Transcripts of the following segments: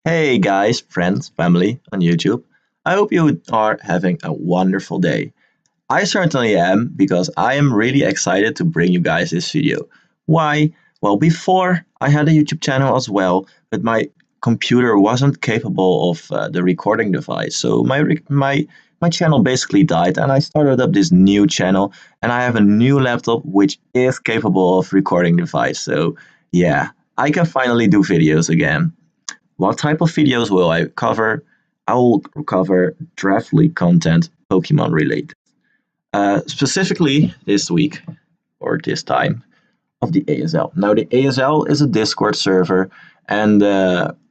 Hey guys, friends, family on YouTube. I hope you are having a wonderful day. I certainly am because I am really excited to bring you guys this video. Why? Well, before I had a YouTube channel as well, but my computer wasn't capable of the recording device. So my channel basically died and I started up this new channel and I have a new laptop which is capable of recording device. So yeah, I can finally do videos again. What type of videos will I cover? I will cover draft league content, Pokemon related. Specifically this week or this time of the ASL. Now the ASL is a Discord server, and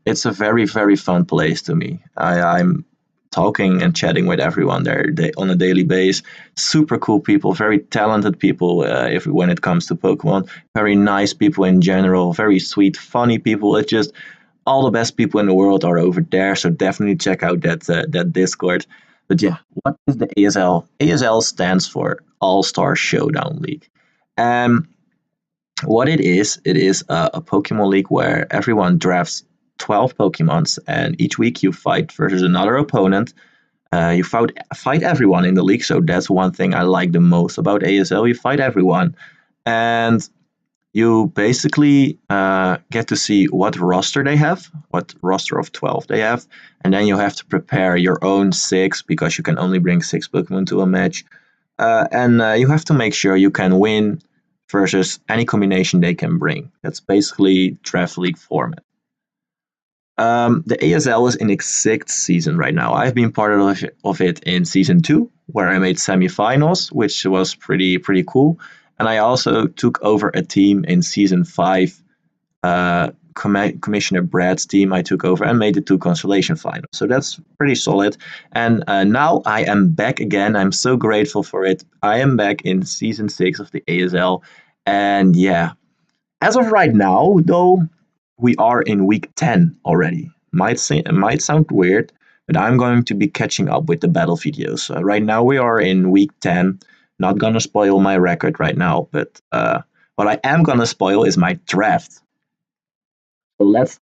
it's a very fun place to me. I'm talking and chatting with everyone there on a daily basis. Super cool people, very talented people. If when it comes to Pokemon, very nice people in general, very sweet, funny people. It's just all the best people in the world are over there. So definitely check out that Discord. But yeah, what is the ASL? ASL stands for All Star Showdown League. Um, what it is a Pokemon League where everyone drafts 12 Pokemons, and each week you fight versus another opponent. You fight everyone in the league, so that's one thing I like the most about ASL. You fight everyone, and you basically get to see what roster they have, what roster of 12 they have, and then you have to prepare your own six because you can only bring six Pokemon to a match. And you have to make sure you can win versus any combination they can bring. That's basically Draft League format. The ASL is in its sixth season right now. I've been part of it in season two, where I made semifinals, which was pretty cool. And I also took over a team in season five. Commissioner Brad's team I took over and made it to consolation final. So that's pretty solid. And now I am back again. I'm so grateful for it. I am back in season six of the ASL. And yeah, as of right now, though, we are in week 10 already. It might sound weird, but I'm going to be catching up with the battle videos. Right now we are in week 10. Not gonna spoil my record right now, but what I am gonna spoil is my draft. So let's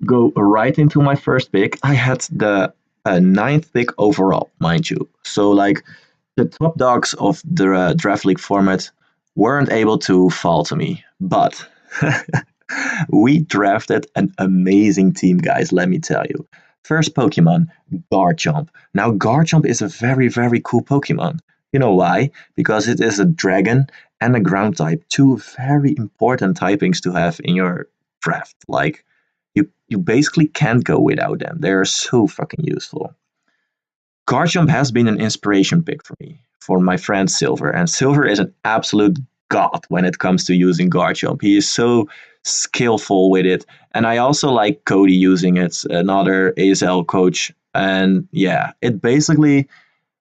go right into my first pick. I had the ninth pick overall, mind you. So like the top dogs of the draft league format weren't able to fall to me, but we drafted an amazing team, guys, let me tell you. First Pokemon, Garchomp. Now, Garchomp is a very cool Pokemon. You know why? Because it is a dragon and a ground type, two very important typings to have in your draft. Like, you basically can't go without them. They are so fucking useful. Garchomp has been an inspiration pick for me, for my friend Silver, and Silver is an absolute god when it comes to using Garchomp. He is so skillful with it, and I also like Cody using it, another ASL coach. And yeah, it basically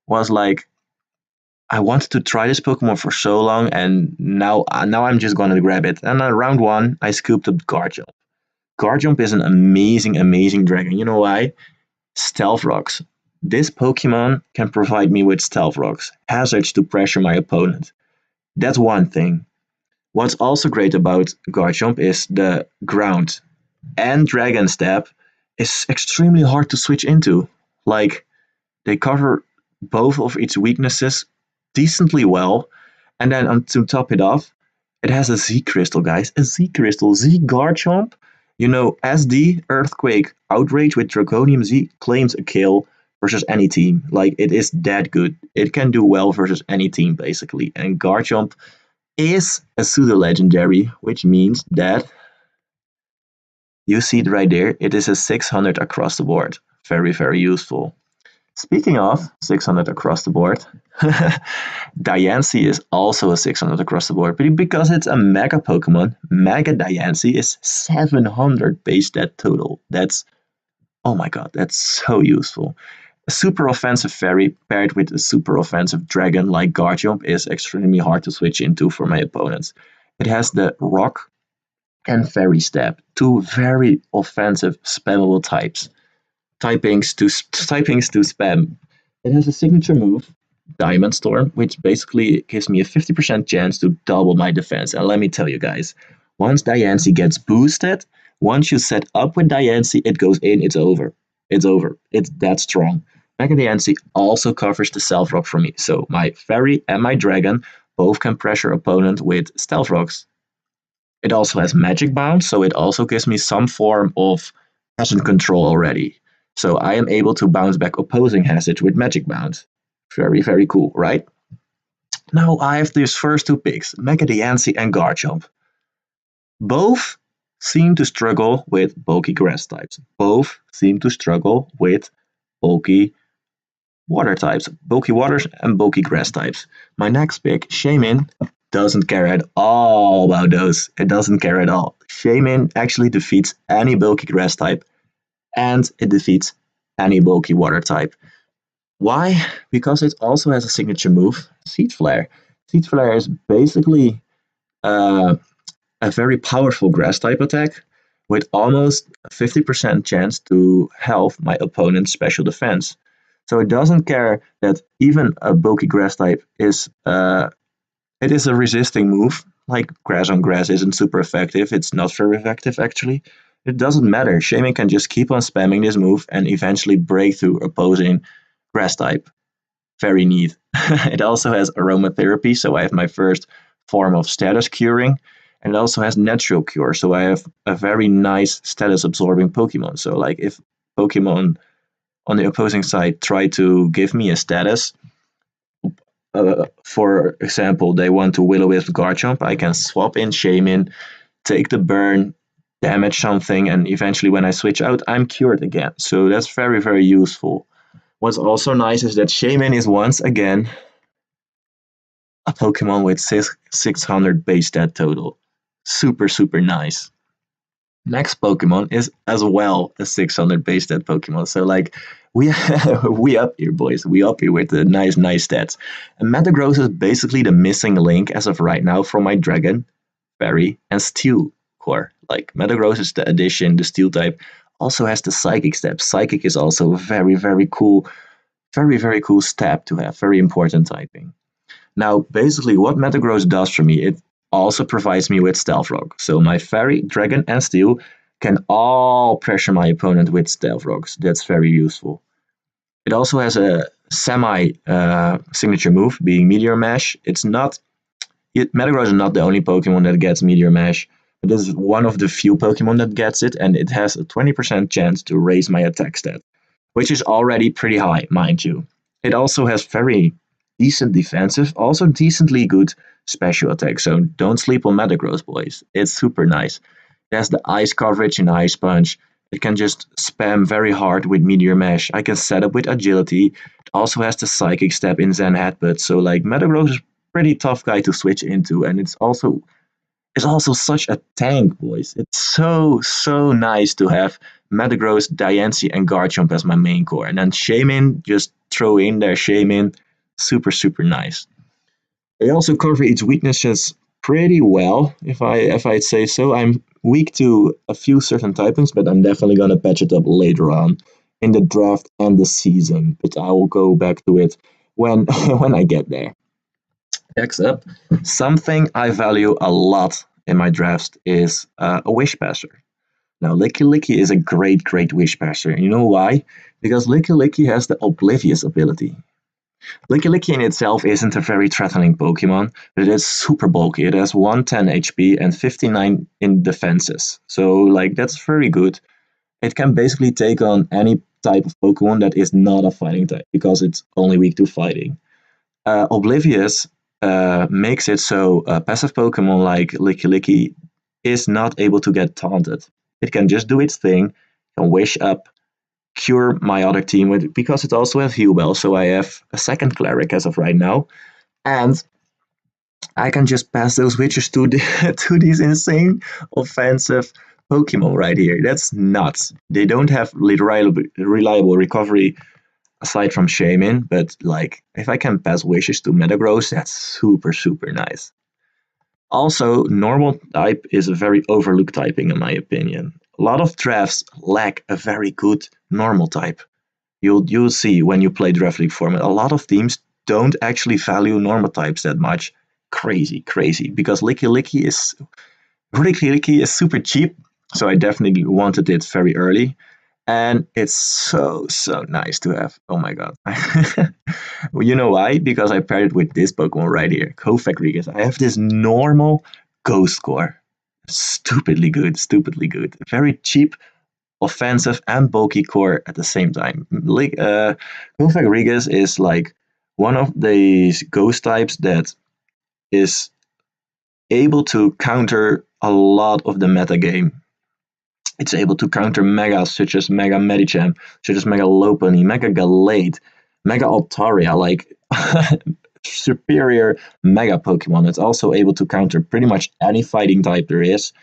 was like I wanted to try this Pokemon for so long, and now I'm just gonna grab it. And round one, I scooped up Garchomp. Garchomp is an amazing dragon. You know why? Stealth Rocks. This Pokemon can provide me with Stealth Rocks, hazards to pressure my opponent. That's one thing. What's also great about Garchomp is the ground and Dragon Step is extremely hard to switch into. Like, they cover both of its weaknesses decently well, and then to top it off, it has a Z Crystal, guys. A Z Crystal. Z Garchomp. You know, SD, Earthquake, Outrage with Draconium Z claims a kill versus any team. Like, it is that good. It can do well versus any team, basically. And Garchomp is a pseudo-legendary, which means that you see it right there. It is a 600 across the board. Very useful. Speaking of 600 across the board, Diancie is also a 600 across the board, but because it's a Mega Pokemon, Mega Diancie is 700 base stat total. That's, oh my god, that's so useful. A super offensive fairy paired with a super offensive dragon like Garchomp is extremely hard to switch into for my opponents. It has the Rock and Fairy Step, two very offensive spammable typings to spam. It has a signature move, Diamond Storm, which basically gives me a 50% chance to double my defense. And let me tell you guys, once Diancie gets boosted, Once you set up with Diancie, it goes in, it's over. It's over. It's that strong. Mega Diancie also covers the Stealth Rock for me, so my Fairy and my Dragon both can pressure opponent with Stealth Rocks. It also has Magic Bounce, so it also gives me some form of hazard control already. So I am able to bounce back opposing hazards with Magic Bounce. Very, very cool, right? Now I have these first two picks, Mega Diancie and Garchomp. Both seem to struggle with bulky grass types. Both seem to struggle with bulky water types, bulky waters and bulky grass types. My next pick, Shaymin, doesn't care at all about those. It doesn't care at all. Shaymin actually defeats any bulky grass type and it defeats any bulky water type. Why? Because it also has a signature move, Seed Flare. Seed Flare is basically a very powerful grass type attack with almost 50% chance to health my opponent's special defense. So it doesn't care that even a bulky grass type is it is a resisting move. Like grass on grass isn't super effective. It's not very effective actually. It doesn't matter. Shaymin can just keep on spamming this move and eventually break through opposing grass type. Very neat. It also has aromatherapy, so I have my first form of status curing. And it also has natural cure, so I have a very nice status absorbing Pokemon. So like if Pokemon on the opposing side try to give me a status, for example, they want to Will-O-Wisp Garchomp, I can swap in Shaymin, take the burn, damage something, and eventually when I switch out, I'm cured again. So that's very, very useful. What's also nice is that Shaymin is once again a Pokemon with 600 base stat total. Super, super nice. Next Pokemon is as well a 600 base stat Pokemon. So like we we up here, boys. We up here with the nice stats. And Metagross is basically the missing link as of right now from my Dragon, Fairy, and Steel core. Like Metagross is the addition, the Steel type also has the Psychic step. Psychic is also a very, very cool step to have. Very important typing. Now, basically, what Metagross does for me, it also provides me with Stealth Rock. So my Fairy, Dragon, and Steel can all pressure my opponent with Stealth Rocks. That's very useful. It also has a semi-signature move, being Meteor Mash. Metagross is not the only Pokemon that gets Meteor Mash, but this is one of the few Pokemon that gets it, and it has a 20% chance to raise my attack stat, which is already pretty high, mind you. It also has very decent defensive, also decently good special attack. So don't sleep on Metagross, boys. It's super nice. It has the ice coverage in Ice Punch. It can just spam very hard with Meteor Mash. I can set up with agility. It also has the Psychic Step in Zen Headbutt. So like Metagross is a pretty tough guy to switch into, and it's also such a tank, boys. It's so nice to have Metagross, Diancie, and Garchomp as my main core, and then Shaymin, just throw in there Shaymin. Super nice. They also cover its weaknesses pretty well, if I'd say so. I'm weak to a few certain typings, but I'm definitely gonna patch it up later on in the draft and the season. But I will go back to it when when I get there. Next up, something I value a lot in my drafts is a Wish Passer. Now, Licky is a great Wish Passer. You know why? Because Licky has the Oblivious ability. Licky in itself isn't a very threatening Pokemon, but it is super bulky. It has 110 HP and 59 in defenses. So, like, that's very good. It can basically take on any type of Pokemon that is not a fighting type, because it's only weak to fighting. Oblivious makes it so a passive Pokemon like Licky is not able to get taunted. It can just do its thing, can wish up, cure my other team with, because it also has Heal Bell, so I have a second Cleric as of right now, and I can just pass those witches to to these insane offensive Pokemon right here. That's nuts. They don't have reliable recovery aside from Shaymin, but like if I can pass wishes to Metagross, that's super nice. Also, normal type is a very overlooked typing in my opinion. A lot of drafts lack a very good normal type. You'll see when you play draft league format, a lot of teams don't actually value normal types that much. Crazy, because Licky is super cheap. So I definitely wanted it very early. And it's so nice to have. Oh my god. Well, you know why? Because I paired it with this Pokemon right here, Kofagrigus. I have this normal Ghost Core. Stupidly good, stupidly good. Very cheap, offensive, and bulky core at the same time. Like, Kofagrigus is like one of these ghost types that is able to counter a lot of the meta game. It's able to counter Megas such as Mega Medicham, such as Mega Lopunny, Mega Gallade, Mega Altaria, like superior Mega Pokemon. It's also able to counter pretty much any fighting type there is,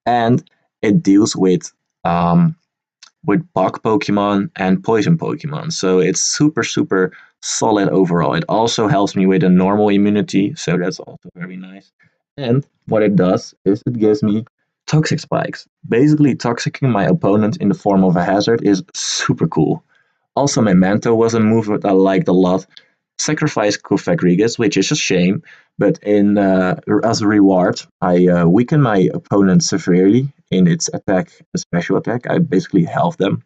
and it deals with bug Pokemon and poison Pokemon. So it's super solid overall. It also helps me with a normal immunity, so that's also very nice. And what it does is it gives me toxic spikes. Basically, toxicking my opponent in the form of a hazard is super cool. Also, Memento was a move that I liked a lot. Sacrifice Kofagrigus, which is a shame, but as a reward, I weaken my opponent severely in its attack and special attack. I basically halve them.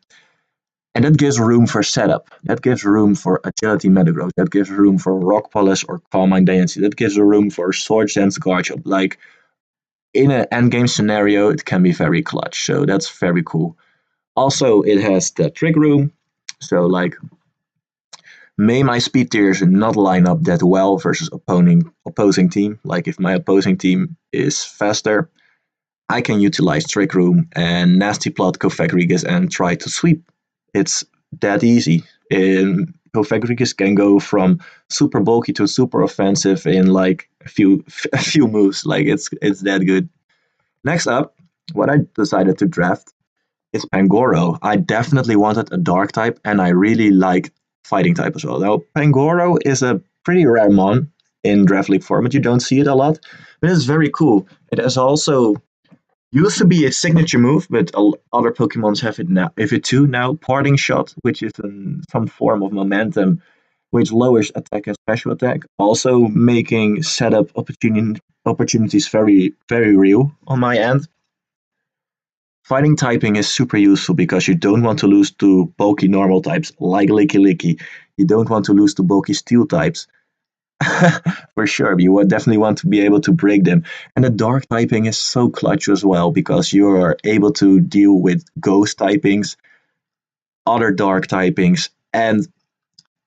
And that gives room for setup. That gives room for agility metagrowth. That gives room for rock polish or calm mind density. That gives room for sword dance guard shot. Like in an endgame scenario, it can be very clutch. So that's very cool. Also, it has the trick room. So like may my speed tiers not line up that well versus opposing team. Like if my opposing team is faster, I can utilize Trick Room and Nasty Plot Kofagrigus and try to sweep. It's that easy. Kofagrigus can go from super bulky to super offensive in like a few moves. Like it's that good. Next up, what I decided to draft is Pangoro. I definitely wanted a dark type, and I really like fighting type as well. Now, Pangoro is a pretty rare mon in Draft League format. You don't see it a lot, but it's very cool. It has also used to be a signature move, but other Pokemons have it now. If it too now, Parting Shot, which is some form of momentum, which lowers attack and special attack, also making setup opportunities very real on my end. Fighting typing is super useful because you don't want to lose to bulky normal types like Licky Licky. You don't want to lose to bulky steel types. For sure, you would definitely want to be able to break them. And the dark typing is so clutch as well because you're able to deal with ghost typings, other dark typings, and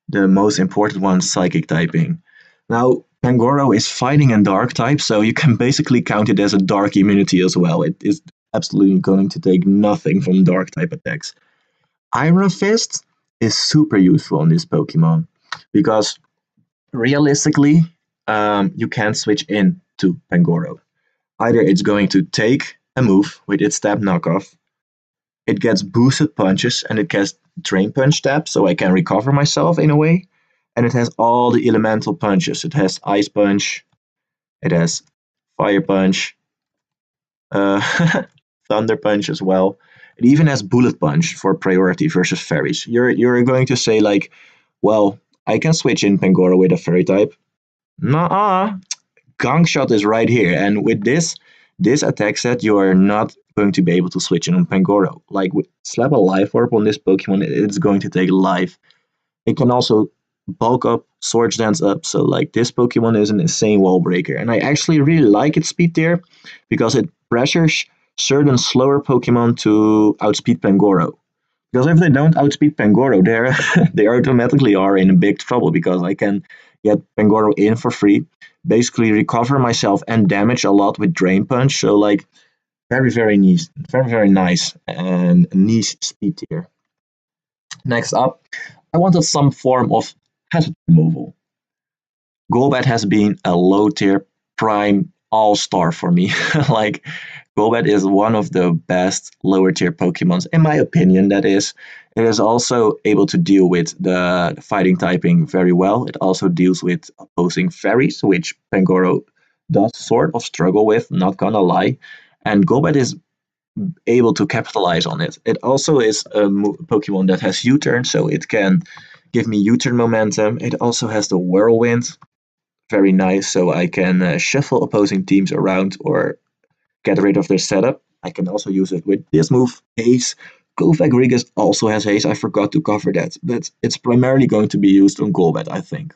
the most important one, psychic typing. Now, Pangoro is fighting and dark type, so you can basically count it as a dark immunity as well. It is absolutely going to take nothing from dark type attacks. Iron Fist is super useful on this Pokemon because realistically, you can switch in to Pangoro. Either it's going to take a move with its stab knockoff, it gets boosted punches, and it gets drain punch stab, so I can recover myself in a way. And it has all the elemental punches. It has ice punch, it has fire punch, thunder punch as well. It even has bullet punch for priority versus fairies. You're going to say like, well, I can switch in Pangoro with a fairy type. Nah, Gong Shot is right here, and with this attack set, you are not going to be able to switch in on Pangoro. Like slap a Life Orb on this Pokemon, it's going to take life. It can also bulk up, Swords Dance up, so like this Pokemon is an insane wall breaker, and I actually really like its speed tier because it pressures certain slower Pokemon to outspeed Pangoro. Because if they don't outspeed Pangoro, they automatically are in big trouble because I can get Pangoro in for free, basically recover myself and damage a lot with Drain Punch. So like very nice, very nice and niche speed tier. Next up, I wanted some form of hazard removal. Golbat has been a low tier prime all-star for me. Like Golbat is one of the best lower tier Pokemons, in my opinion, that is. It is also able to deal with the fighting typing very well. It also deals with opposing fairies, which Pangoro does sort of struggle with, not gonna lie. And Golbat is able to capitalize on it. It also is a Pokemon that has U-turn, so it can give me U-turn momentum. It also has the Whirlwind, very nice, so I can shuffle opposing teams around or get rid of their setup. I can also use it with this move, Haze. Golbek also has Haze. I forgot to cover that, but it's primarily going to be used on Golbat, I think.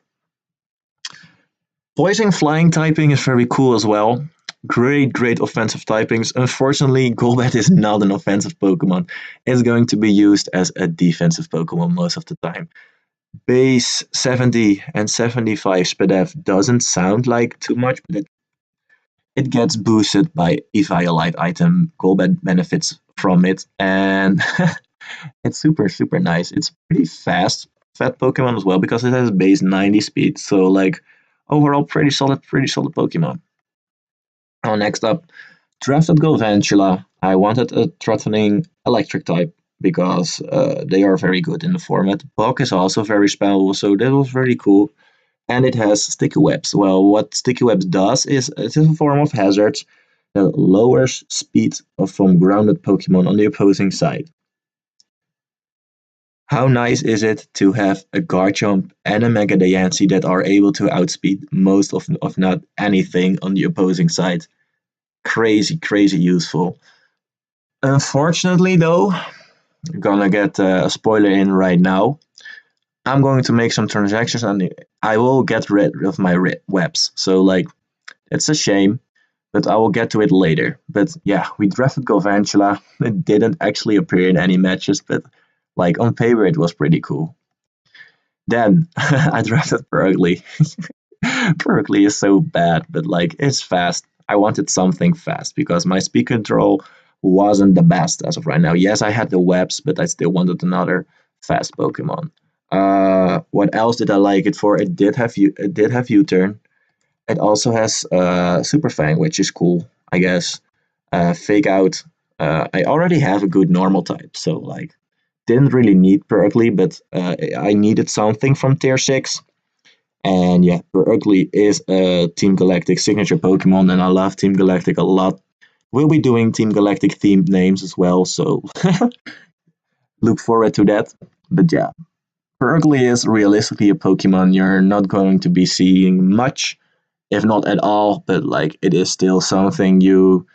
Poison Flying typing is very cool as well. Great offensive typings. Unfortunately, Golbat is not an offensive Pokemon. It's going to be used as a defensive Pokemon most of the time. Base 70 and 75 SPDF doesn't sound like too much, but it gets boosted by Eviolite item. Golbat benefits from it, and it's super nice. It's pretty fast Pokemon as well because it has base 90 speed. So like overall pretty solid Pokemon. Now next up, drafted Galvantula. I wanted a threatening electric type because they are very good in the format. Bug is also very spellable, so that was very cool. And it has Sticky Webs. Well, what Sticky Webs does is it is a form of hazard that lowers speed from grounded Pokemon on the opposing side. How nice is it to have a Garchomp and a Mega Diancie that are able to outspeed most of not anything on the opposing side? Crazy useful. Unfortunately though, I'm gonna get a spoiler in right now. I'm going to make some transactions and I will get rid of my webs. So like, it's a shame, but I will get to it later. But yeah, we drafted Galvantula. It didn't actually appear in any matches, but like on paper it was pretty cool. Then I drafted Purugly. Purugly is so bad, but like it's fast. I wanted something fast because my speed control wasn't the best as of right now. Yes, I had the webs, but I still wanted another fast Pokemon. What else did I like it for? It did have U-turn. It also has Super Fang, which is cool, I guess. Fake Out. I already have a good normal type, so like didn't really need Purugly, but I needed something from tier 6. And yeah, Purugly is a Team Galactic signature Pokemon, and I love Team Galactic a lot. We'll be doing Team Galactic themed names as well, so look forward to that. But yeah, Purugly is realistically a Pokemon you're not going to be seeing much, if not at all, but like it is still something you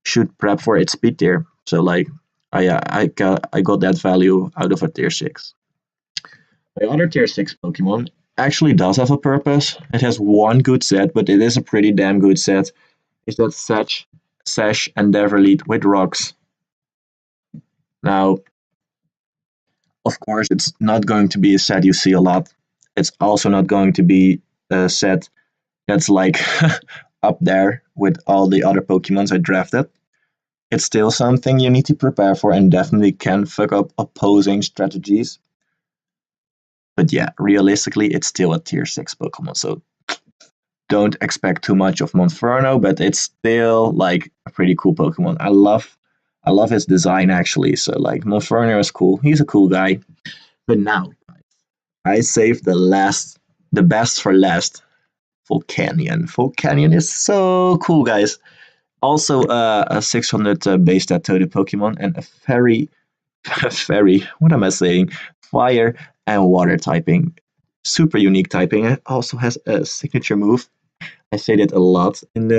should prep for its speed tier. So like I got that value out of a tier 6. My other tier 6 Pokemon actually does have a purpose. It has one good set, but it is a pretty damn good set. It's that Sash and Lead with rocks. Now, of course, it's not going to be a set you see a lot. It's also not going to be a set that's like up there with all the other Pokemons I drafted. It's still something you need to prepare for and definitely can fuck up opposing strategies. But yeah, realistically, it's still a tier 6 Pokemon, so don't expect too much of Monferno, but it's still like a pretty cool Pokemon. I love his design actually, so like Monferno is cool. He's a cool guy. But now, I saved the best for last. Volcanion. Volcanion is so cool, guys. Also, a 600 base stat toted Pokemon and a very, what am I saying? Fire and water typing. Super unique typing. It also has a signature move. I say that a lot in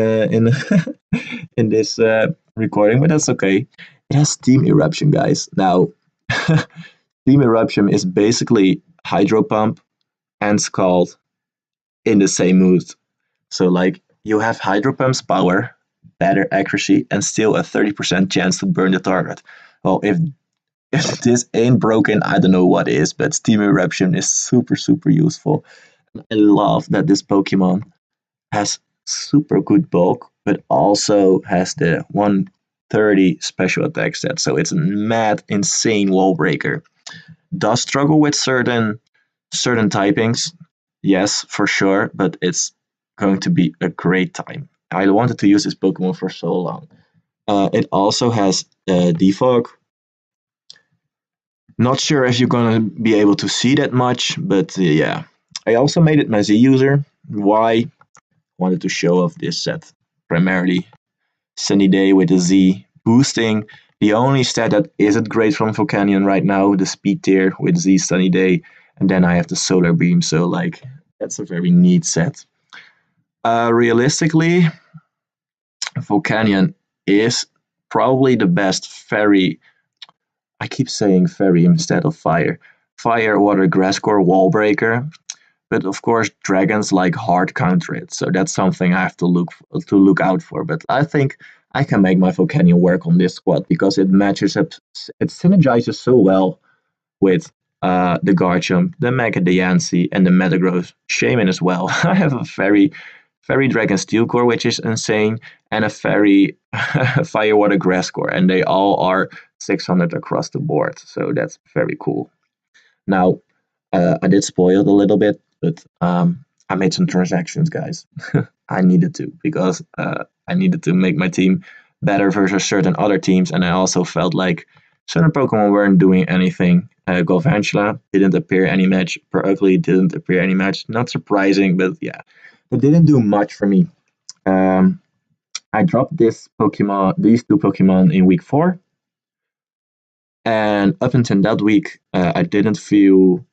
in this recording, but that's okay. It has Steam Eruption, guys. Now, Steam Eruption is basically Hydro Pump and Scald in the same mood. So like you have Hydro Pump's power, better accuracy, and still a 30% chance to burn the target. Well, if this ain't broken, I don't know what is, but Steam Eruption is super useful. I love that this Pokemon has super good bulk, but also has the 130 special attack stat, so it's a mad, insane wall breaker. Does struggle with certain typings, yes, for sure, but it's going to be a great time. I wanted to use this Pokemon for so long. It also has Defog. Not sure if you're gonna be able to see that much, but yeah. I also made it my Z user. Why? Wanted to show off this set primarily. Sunny Day with the Z boosting. The only stat that isn't great from Volcanion right now, the speed tier with Z Sunny Day, and then I have the Solar Beam, so like that's a very neat set. Realistically, Volcanion is probably the best fairy. I keep saying fairy instead of fire. Fire, water, grass core, wall breaker. But of course, dragons like hard counter it, so that's something I have to look out for. But I think I can make my Volcanion work on this squad because it matches up, it synergizes so well with the Garchomp, the Mega Diancie, and the Metagross Shaman as well. I have a Fairy Dragon Steel Core, which is insane, and a Fairy Fire Water Grass Core, and they all are 600 across the board, so that's very cool. Now, I did spoil it a little bit, but I made some transactions, guys. I needed to because I needed to make my team better versus certain other teams, and I also felt like certain Pokemon weren't doing anything. Galvantula didn't appear any match. Ugly didn't appear any match. Not surprising, but yeah, it didn't do much for me. I dropped these two Pokemon in week 4, and up until that week, I didn't feel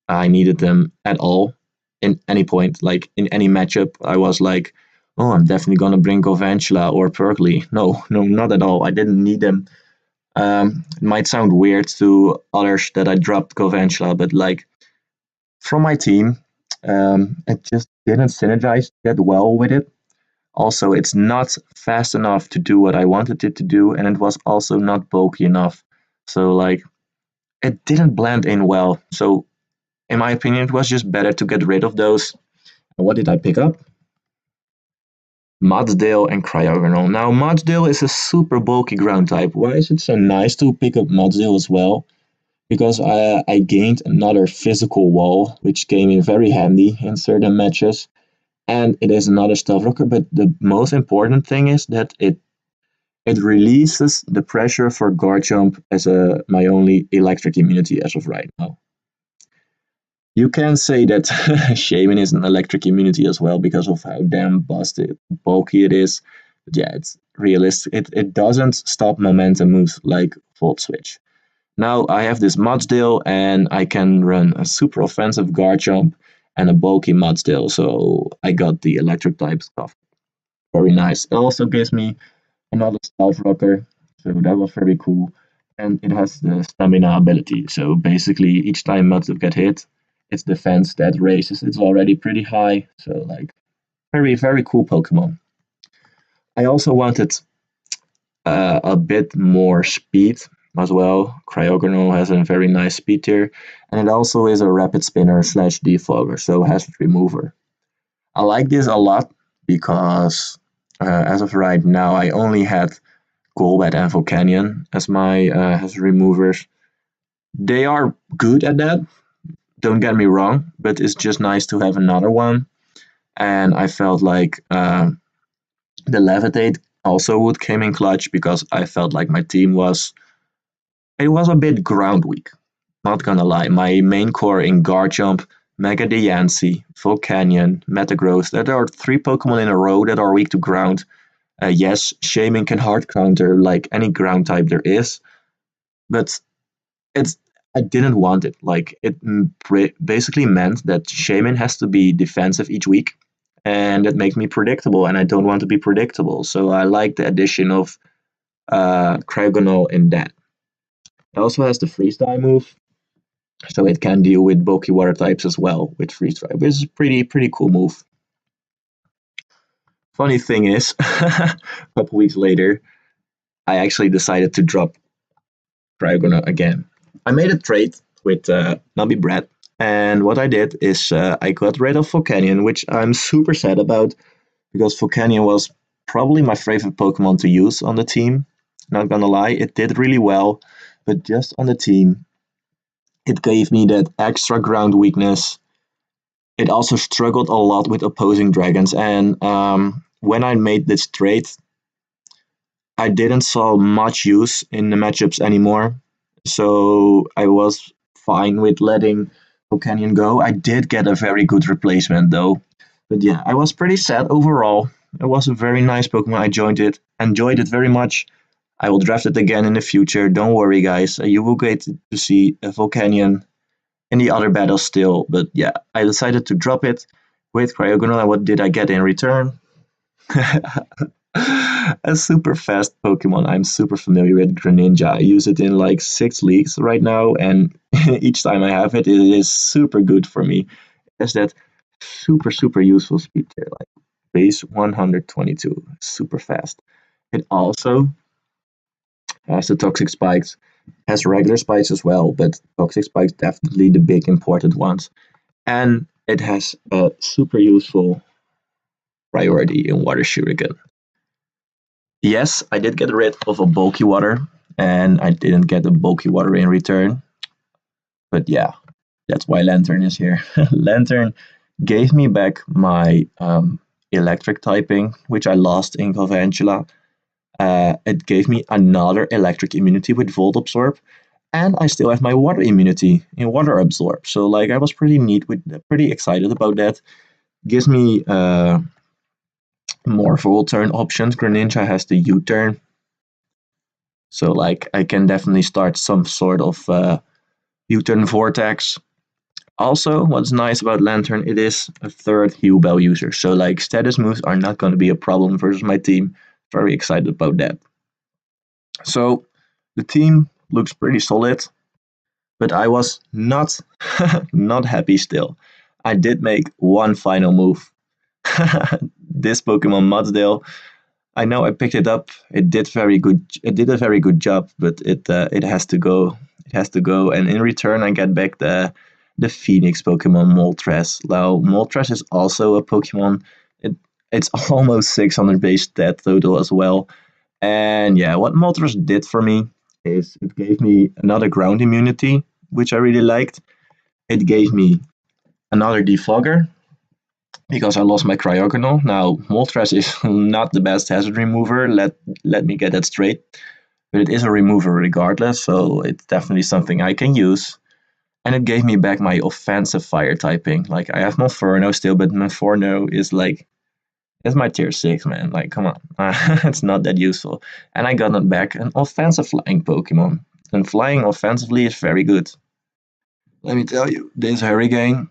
I needed them at all in any point. Like in any matchup, I was like, oh, I'm definitely gonna bring Galvantula or Perkly. No, not at all. I didn't need them. It might sound weird to others that I dropped Galvantula, but like from my team, it just didn't synergize that well with it. Also, it's not fast enough to do what I wanted it to do, and it was also not bulky enough. So like, it didn't blend in well. So in my opinion, it was just better to get rid of those. And what did I pick up? Mudsdale and Cryogonal. Now, Mudsdale is a super bulky ground type. Why is it so nice to pick up Mudsdale as well? Because I gained another physical wall, which came in very handy in certain matches. And it is another stealth rocker, but the most important thing is that it releases the pressure for Garchomp as my only electric immunity as of right now. You can say that Shaman is an electric immunity as well because of how damn busted, bulky it is. But yeah, it's realistic. It doesn't stop momentum moves like Volt Switch. Now I have this Mudsdale and I can run a super offensive Garchomp and a bulky Mudsdale. So I got the electric type stuff. Very nice. It also gives me another Stealth Rocker. So that was very cool. And it has the stamina ability. So basically each time Mudsdale get hit, its defense stat raises. It's already pretty high, so like very, very cool Pokemon. I also wanted a bit more speed as well. Cryogonal has a very nice speed tier, and it also is a rapid spinner / defogger, so hazard remover. I like this a lot because as of right now, I only had Golbat and Volcanion as my hazard removers. They are good at that, don't get me wrong, but it's just nice to have another one. And I felt like the Levitate also would came in clutch because I felt like my team was a bit ground weak. Not gonna lie, my main core in Garchomp, Mega Diancie, Volcanion, Metagross, there are 3 Pokemon in a row that are weak to ground. Yes, Shaman can hard counter like any ground type there is, but it's I didn't want it. Like it basically meant that Shaman has to be defensive each week, and that makes me predictable, and I don't want to be predictable. So I like the addition of Cryogonal in that. It also has the Freeze Dye move, so it can deal with bulky water types as well with Freeze Dry, which is a pretty cool move. Funny thing is, a couple weeks later, I actually decided to drop Cryogonal again. I made a trade with Nubby Brad, and what I did is I got rid of Volcanion, which I'm super sad about because Volcanion was probably my favorite Pokemon to use on the team. Not gonna lie, it did really well, but just on the team, it gave me that extra ground weakness. It also struggled a lot with opposing dragons, and when I made this trade, I didn't saw much use in the matchups anymore. So I was fine with letting Volcanion go. I did get a very good replacement though. But yeah, I was pretty sad overall. It was a very nice Pokemon. I enjoyed it very much. I will draft it again in the future. Don't worry, guys. You will get to see a Volcanion in the other battles still. But yeah, I decided to drop it with Cryogonal. And what did I get in return? A super fast Pokemon. I'm super familiar with Greninja. I use it in like 6 leagues right now, and each time I have it, it is super good for me. It has that super useful speed tier, like base 122, super fast. It also has the toxic spikes, has regular spikes as well, but toxic spikes definitely the big important ones. And it has a super useful priority in water shuriken. Yes, I did get rid of a bulky water, and I didn't get a bulky water in return. But yeah, that's why Lantern is here. Lantern gave me back my electric typing, which I lost in Galvantula. It gave me another electric immunity with Volt Absorb, and I still have my water immunity in Water Absorb. So like I was pretty excited about that. Gives me more Volt turn options. Greninja has the U turn, so like I can definitely start some sort of U-turn vortex. Also, what's nice about Lantern, it is a third heal bell user, so like status moves are not going to be a problem versus my team. Very excited about that. So the team looks pretty solid, but I was not not happy still. I did make one final move. This Pokemon Mudsdale, I know I picked it up. It did very good. It did a very good job, but it has to go. It has to go. And in return, I get back the Phoenix Pokemon Moltres. Now Moltres is also a Pokemon. It it's almost 600 base stat total as well. And yeah, what Moltres did for me is it gave me another ground immunity, which I really liked. It gave me another defogger, because I lost my Cryogonal. Now, Moltres is not the best hazard remover, let me get that straight. But it is a remover regardless, so it's definitely something I can use. And it gave me back my offensive fire typing. Like, I have Monferno still, but Monferno is like, it's my tier 6, man. Like, come on. It's not that useful. And I got back an offensive flying Pokemon. And flying offensively is very good. Let me tell you, this Hurricane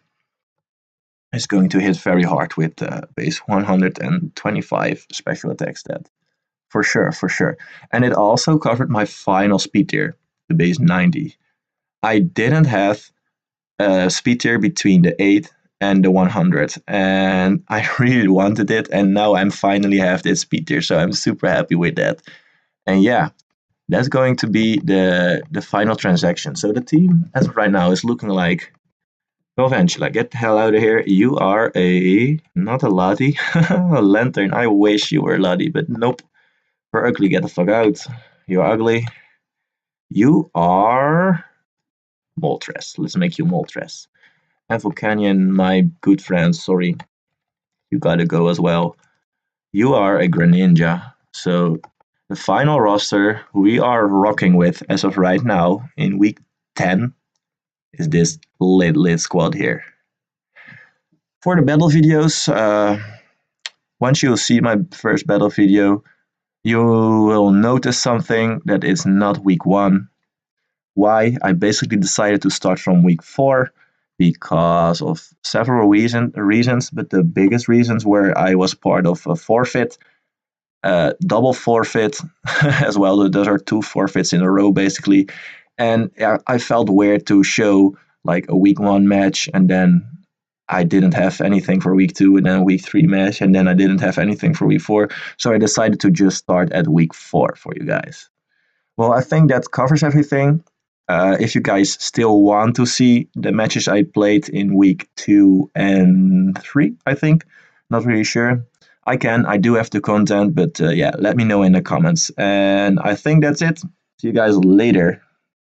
is going to hit very hard with base 125 special attack stat. For sure, for sure. And it also covered my final speed tier, the base 90. I didn't have a speed tier between the 8 and the 100, and I really wanted it, and now I'm finally have this speed tier, so I'm super happy with that. And yeah, that's going to be the final transaction. So the team as of right now is looking like Galvantula, get the hell out of here. You are not a Lottie, a Lantern. I wish you were a Lottie, but nope. You're ugly, get the fuck out. You're ugly. You are Moltres. Let's make you Moltres. And Volcanion, my good friend, sorry. You gotta go as well. You are a Greninja. So the final roster we are rocking with as of right now in week 10 is this lit squad here. For the battle videos, once you see my first battle video, you will notice something that it's not week 1. Why? I basically decided to start from week 4 because of several reasons, but the biggest reasons were I was part of a forfeit, double forfeit as well. Those are 2 forfeits in a row basically, and I felt weird to show like a week 1 match and then I didn't have anything for week 2, and then week 3 match, and then I didn't have anything for week 4. So I decided to just start at week 4 for you guys. Well, I think that covers everything. If you guys still want to see the matches I played in week 2 and 3, I think, not really sure. I can. I do have the content, but yeah, let me know in the comments. And I think that's it. See you guys later.